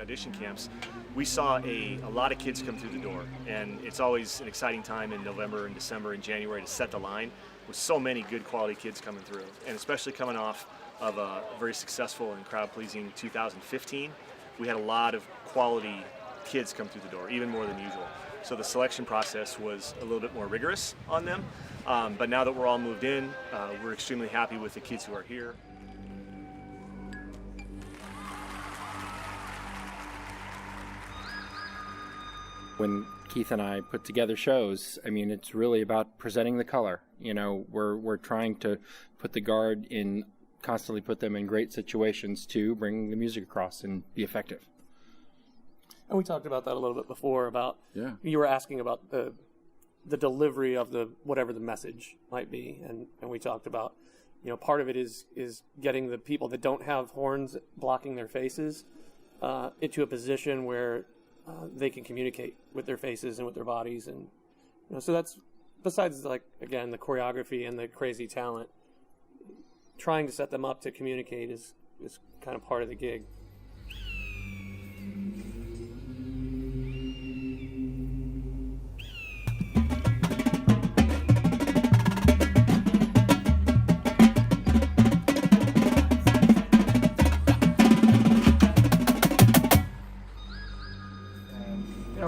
audition camps, we saw a lot of kids come through the door, and it's always an exciting time in November and December and January to set the line with so many good quality kids coming through, and especially coming off of a very successful and crowd-pleasing 2015. We had a lot of quality kids come through the door, even more than usual. So the selection process was a little bit more rigorous on them. But now that we're all moved in, we're extremely happy with the kids who are here. When Keith and I put together shows, I mean, it's really about presenting the color. You know, we're trying to put the Guard in, constantly put them in great situations to bring the music across and be effective. And we talked about that a little bit before about, Yeah. You were asking about the delivery of whatever the message might be. And we talked about, part of it is getting the people that don't have horns blocking their faces into a position where they can communicate with their faces and with their bodies. And, so that's, besides again, the choreography and the crazy talent, trying to set them up to communicate is kind of part of the gig.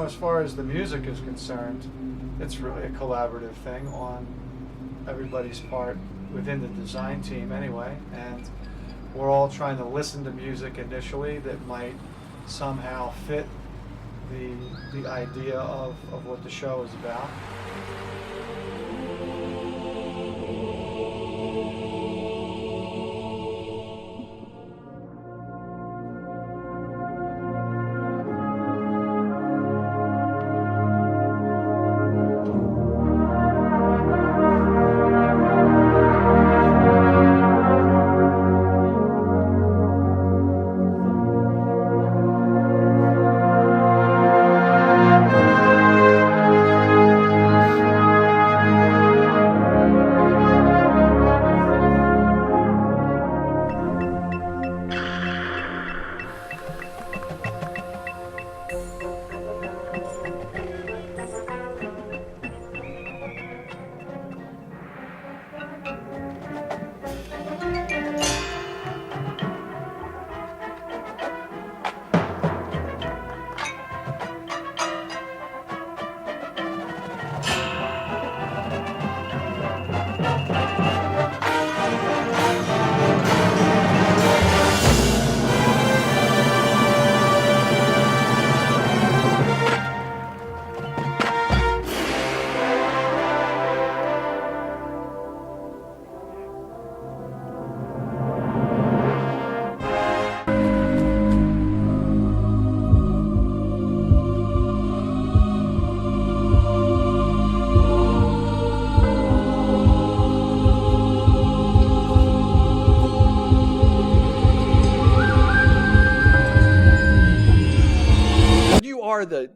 As far as the music is concerned, it's really a collaborative thing on everybody's part within the design team anyway, and we're all trying to listen to music initially that might somehow fit the idea of what the show is about.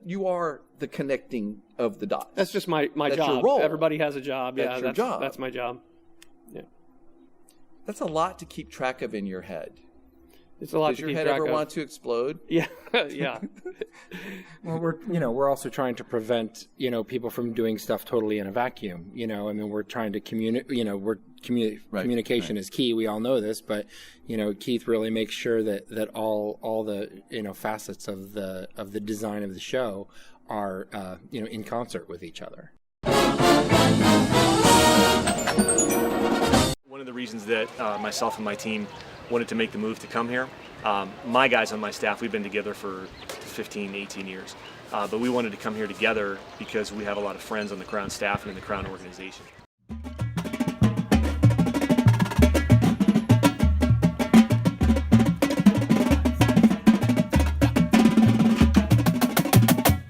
You are the connecting of the dots. That's just my That's job. your role. Everybody has a job. That's your job. That's my job. Yeah. That's a lot to keep track of in your head. It's a lot Does to your keep head track ever of. want to explode? Yeah. Yeah. Well, we're also trying to prevent, people from doing stuff totally in a vacuum. We're trying to communication is key. We all know this, but, Keith really makes sure that all the, facets of the design of the show are, in concert with each other. One of the reasons that myself and my team wanted to make the move to come here, my guys on my staff, we've been together for 15, 18 years, but we wanted to come here together because we have a lot of friends on the Crown staff and in the Crown organization.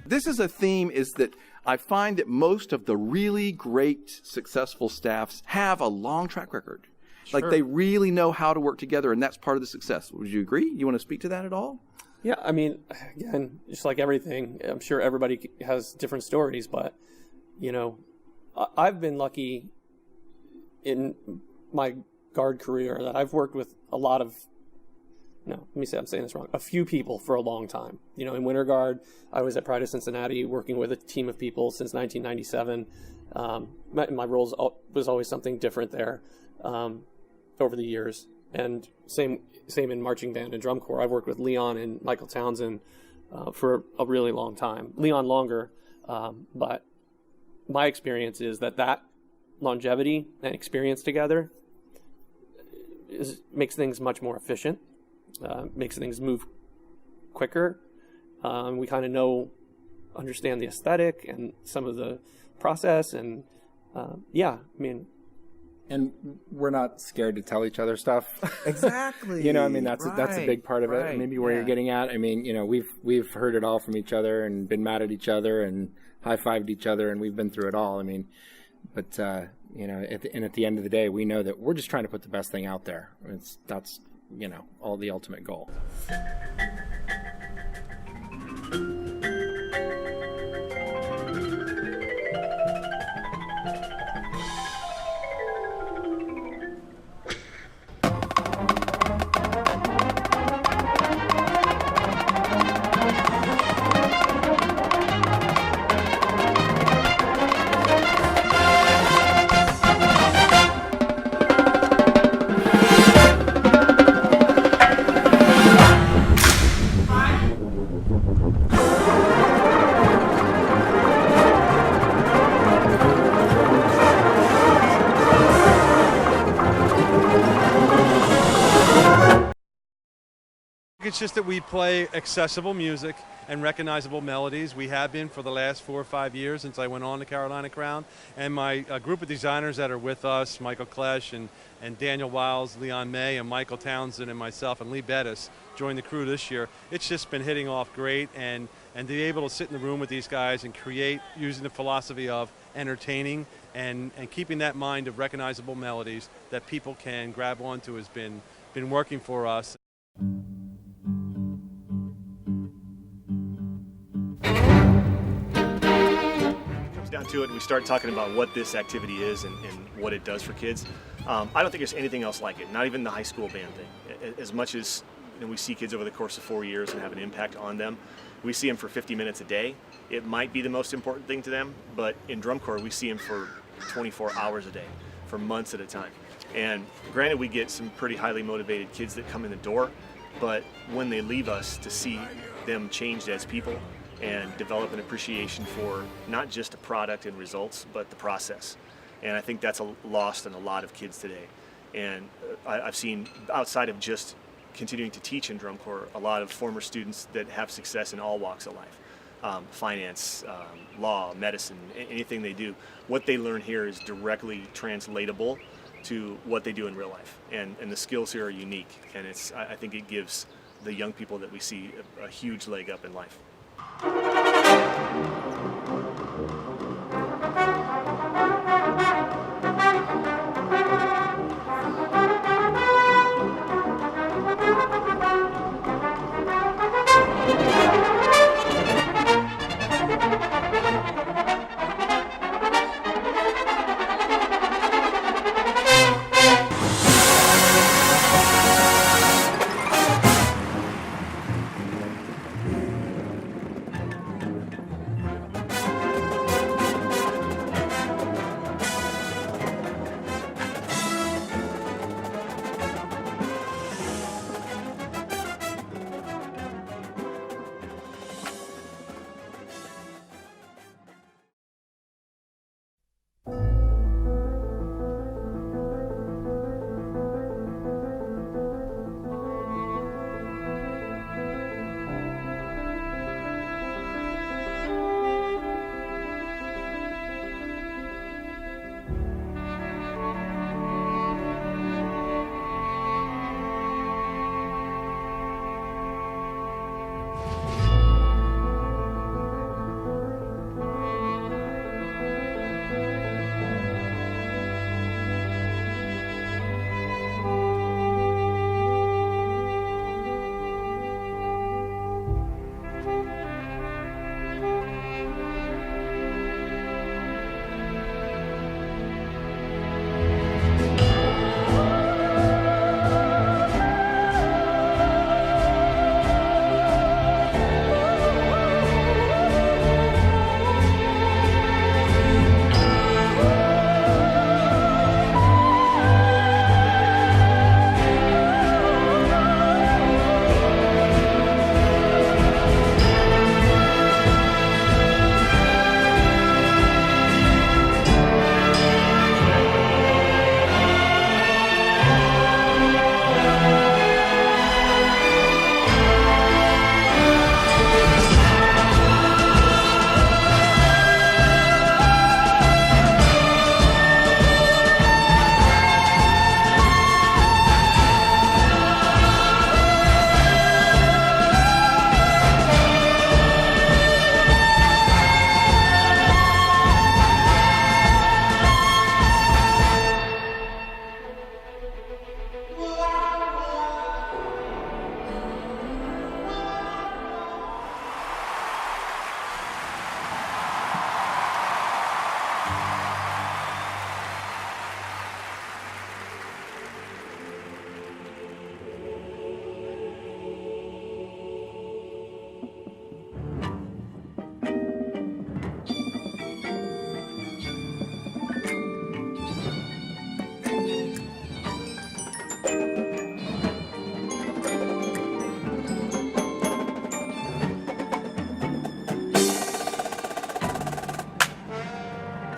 This is a theme, is that I find that most of the really great, successful staffs have a long track record. Sure. Like, they really know how to work together, and that's part of the success. Would you agree? You want to speak to that at all? Yeah, again, just like everything, I'm sure everybody has different stories, but, I've been lucky in my Guard career that I've worked with a lot of no, let me say I'm saying this wrong. A few people for a long time. You know, in Winter Guard, I was at Pride of Cincinnati working with a team of people since 1997. My role was always something different there over the years. And same in marching band and drum corps. I've worked with Leon and Michael Townsend for a really long time. Leon longer, but my experience is that longevity and experience together makes things much more efficient, makes things move quicker. We kind of understand the aesthetic and some of the process, and and we're not scared to tell each other stuff. Exactly. You know, I mean, that's a big part of it. Right, Maybe where you're getting at. I mean, you know, we've heard it all from each other and been mad at each other and high-fived each other, and we've been through it all. I mean, but you know, at the end of the day, we know that we're just trying to put the best thing out there. That's you know, all the ultimate goal. It's just that we play accessible music and recognizable melodies. We have been for the last 4 or 5 years since I went on to Carolina Crown. And my group of designers that are with us, Michael Klesch and Daniel Wiles, Leon May, and Michael Townsend, and myself, and Lee Bettis joined the crew this year. It's just been hitting off great, and to be able to sit in the room with these guys and create using the philosophy of entertaining and keeping that mind of recognizable melodies that people can grab onto has been working for us. Down to it, and we start talking about what this activity is and what it does for kids. I don't think there's anything else like it, not even the high school band thing. As much as we see kids over the course of 4 years and have an impact on them, we see them for 50 minutes a day. It might be the most important thing to them, but in drum corps we see them for 24 hours a day, for months at a time. And granted, we get some pretty highly motivated kids that come in the door, but when they leave us, to see them changed as people and develop an appreciation for not just the product and results, but the process. And I think that's lost in a lot of kids today. And I've seen, outside of just continuing to teach in drum corps, a lot of former students that have success in all walks of life. Finance, law, medicine, anything they do. What they learn here is directly translatable to what they do in real life. And the skills here are unique. And I think it gives the young people that we see a huge leg up in life.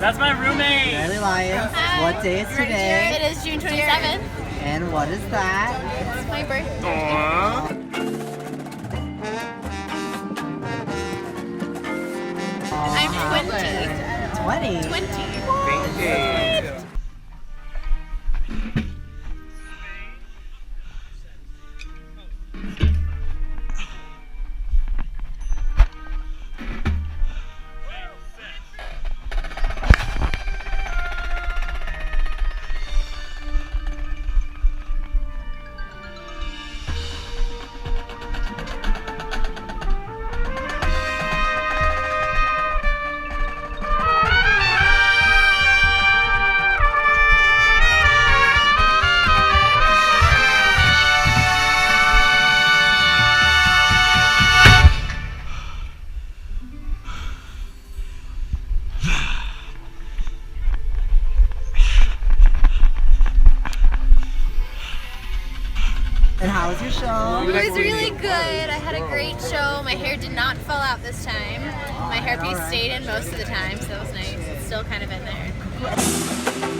That's my roommate. Riley Lyons. Hi. What day is Right today? here. It is June 27th. And what is that? It's my birthday. I'm 20. 20. 20. And how was your show? It was really good. I had a great show. My hair did not fall out this time. My hairpiece stayed in most of the time, so that was nice. It's still kind of in there.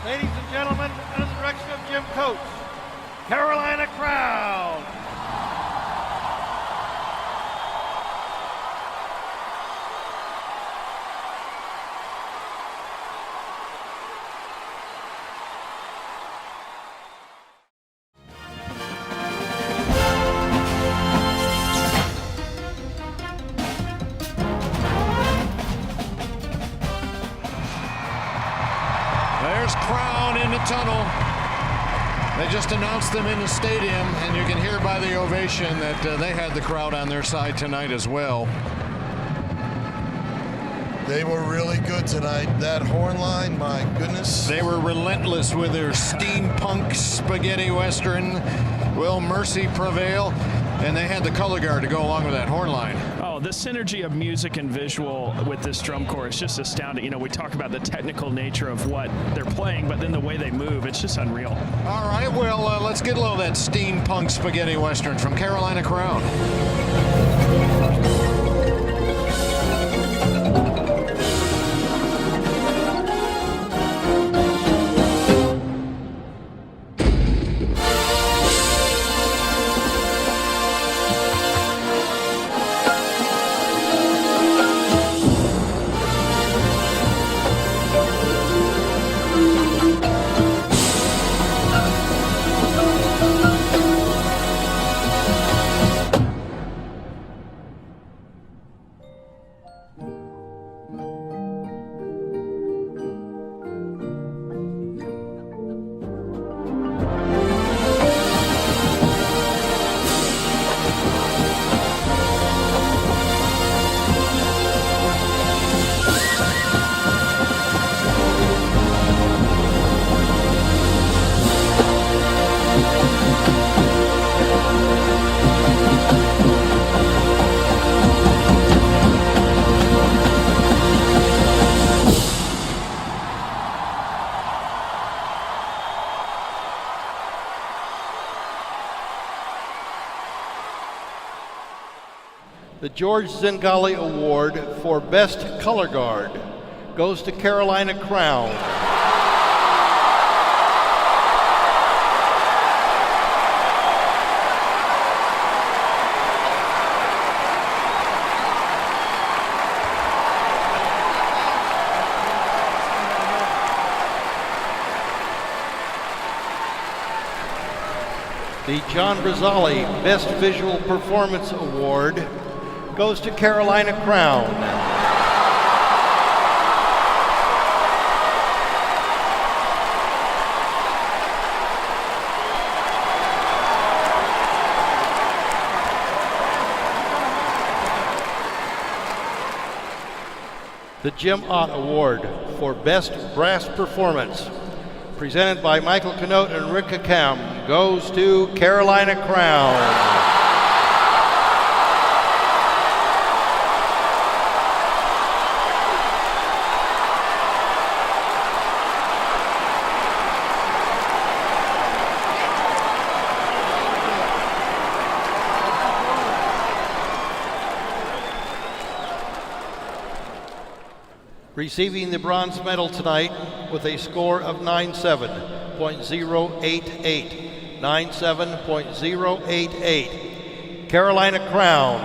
Ladies and gentlemen, under the direction of Jim Coates, Carolina Crown. There's Crown in the tunnel. They just announced them in the stadium, and you can hear by the ovation that they had the crowd on their side tonight as well. They were really good tonight. That horn line, my goodness. They were relentless with their steampunk spaghetti western. Will mercy prevail? And they had the color guard to go along with that horn line. Oh, the synergy of music and visual with this drum corps is just astounding. You know, we talk about the technical nature of what they're playing, but then the way they move, it's just unreal. All right, well, let's get a little of that steampunk spaghetti western from Carolina Crown. The George Zengali Award for Best Color Guard goes to Carolina Crown. The John Brazali Best Visual Performance Award goes to Carolina Crown. The Jim Ott Award for Best Brass Performance, presented by Michael Canote and Rick Kakam, goes to Carolina Crown. Receiving the bronze medal tonight with a score of 97.088. 97.088. Carolina Crown.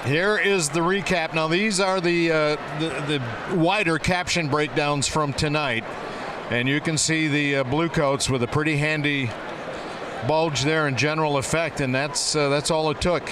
Here is the recap. Now these are the wider caption breakdowns from tonight, and you can see the blue coats with a pretty handy bulge there in general effect, and that's all it took.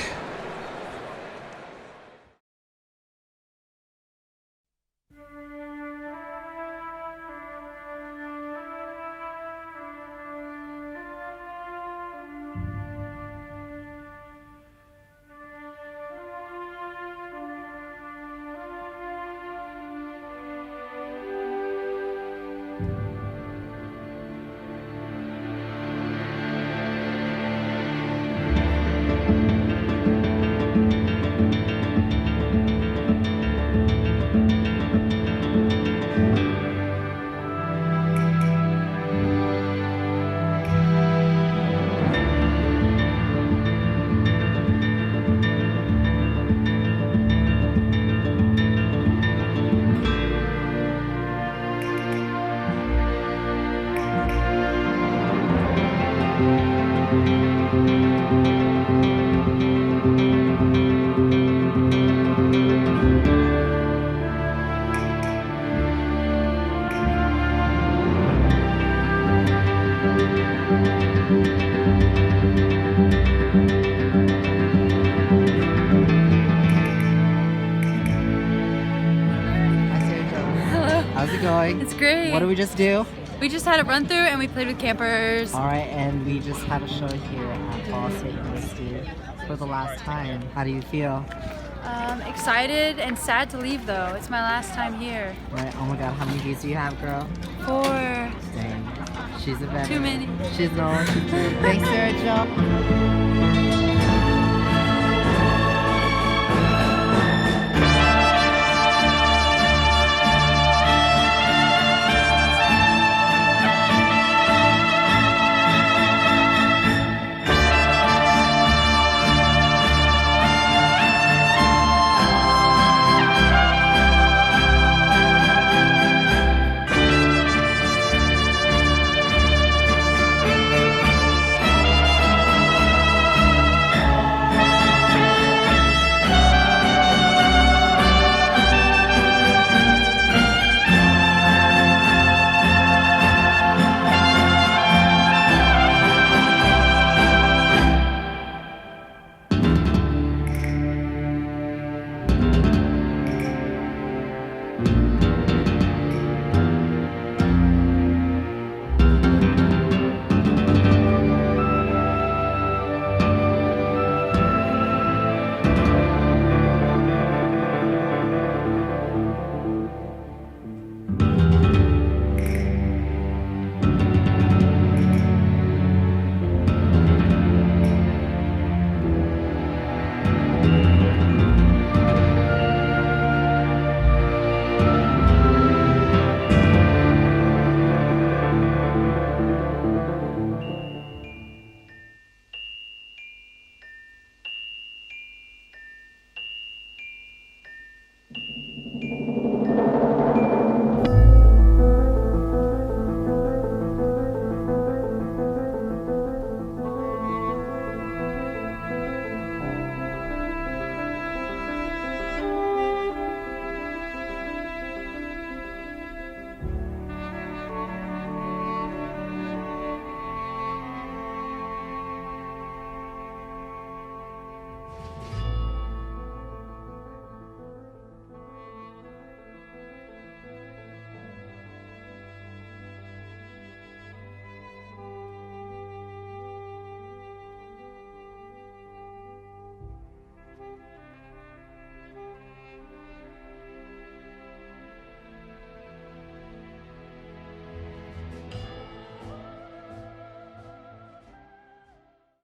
going? It's great. What did we just do? We just had a run through and we played with campers. All right, and we just had a show here at Ball State University for the last time. How do you feel? Excited and sad to leave though. It's my last time here. Right. Oh my God, how many Ds do you have, girl? 4. Dang. She's a veteran. Too many. She's no. Thanks, Sarah Jo.